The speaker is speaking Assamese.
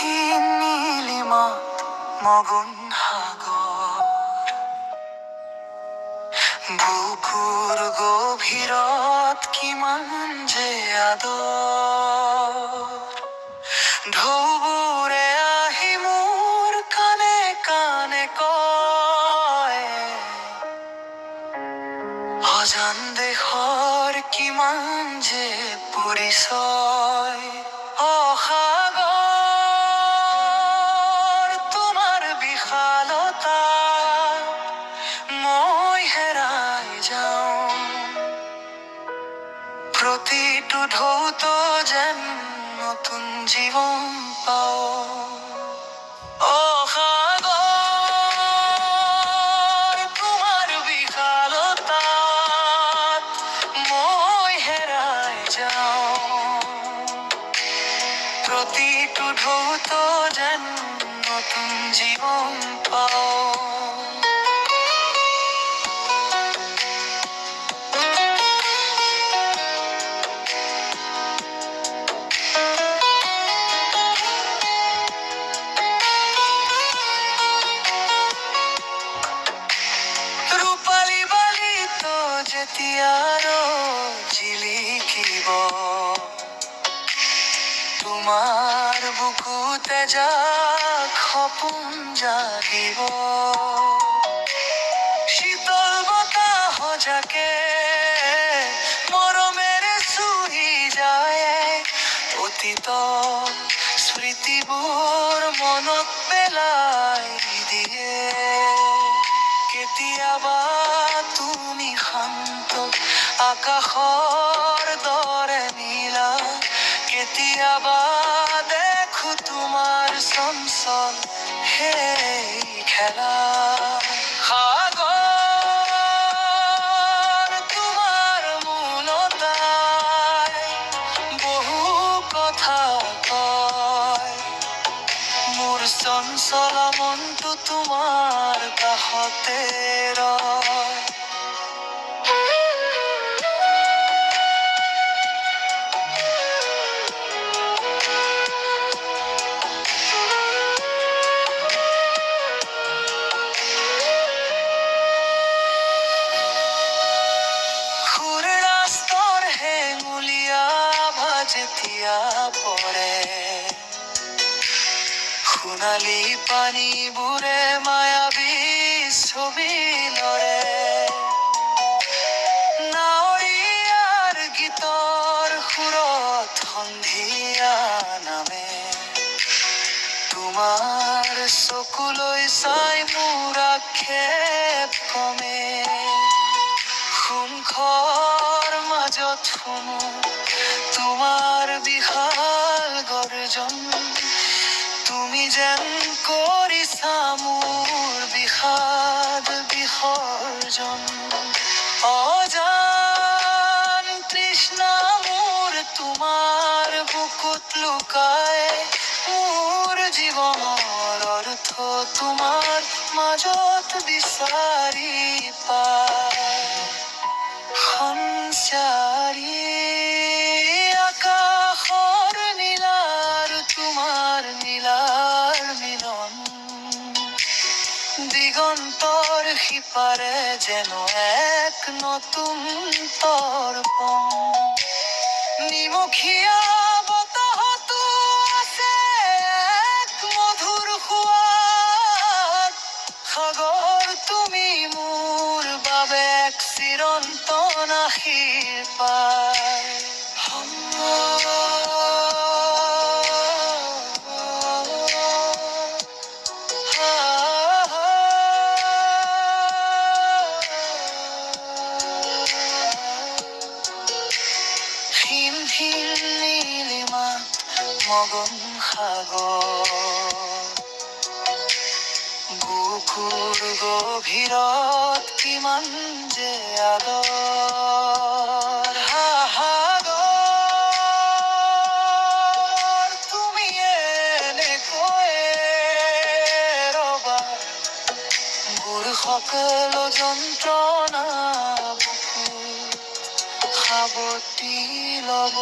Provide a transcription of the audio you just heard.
ক্ষীণ নীলিমাত মগন সাগৰ, বুকুৰ গভীৰত কিমান যে আদৰ। ঢৌবোৰে আহি মোৰ কানে কানে কয়, অজান দেশৰ কিমান যে পৰিচয়। সাগৰ তোমাৰ বিশালতা মই হেৰাই যাওঁ, প্ৰতিটো ঢৌতো যেন নতুন জীৱন পাওঁ। সাগৰ তোমাৰ বিশালতাত মই হেৰাই যাওঁ, প্ৰতিটো ঢৌতো যেন নতুন জীৱন পাওঁ। ৰূপালী বালিতো যেতিয়া জিলিকিব, তোমাৰ বুকুতে যাক সপোন জাগিব। শীতল বতাহ সজাকে মৰমেৰে চুই যায়, অতীতৰ স্মৃতিবোৰ মনত পেলাই দিয়ে। কেতিয়াবা তুমি শান্ত আকাশৰ দৰে নীলা, কেতিয়াবা দেখো তোমাৰ চঞ্চল সেই খেলা। সাগৰ তোমাৰ মৌনতাই বহু কথা কয়, মোৰ চঞ্চল মনটো তোমাৰ কাষতে ৰয়। সূৰ্যাস্তৰ হেঙুলীয়া আভা যেতিয়া পৰে, সোণালী পানীবোৰে মায়াবী ছবি লৰে। নাৱৰীয়াৰ গীতৰ সুৰত সন্ধিয়া নামে, তোমাৰ চকুলৈ চাই মোৰ আক্ষেপ কমে। শৃংখৰ মাজত শুনো তোমাৰ বিশাল গৰ্জন, তুমি যেন কৰিছা মোৰ বিষাদ বিসৰ্জন। অজান তৃষ্ণা মোৰ তোমাৰ বুকুত লুকাই, মোৰ জীৱনৰ অৰ্থ তোমাৰ মাজত বিচাৰি পায়। সঞ্চাৰী আকাশৰ নীলাৰ তোমাৰ নীলাৰ মিলন, দিগন্তৰ সিপাৰে যেন এক নতুন তৰ্পণ। নিমখীয়া বতাহতো আছে এক মধুৰ সোৱাদ, সাগৰ তুমি মোৰ বাবে এক চিৰন্তন আশীৰ্বাদ। ক্ষীণ ক্ষীণ নীলিমাত মগন সাগৰ, বুকুৰ গভীৰত কিমান যে আদৰ। সাগৰ তুমি এনেকৈয়ে ৰবা, মোৰ সকলো যন্ত্ৰণা বুকুত সাৱটি ল'ব।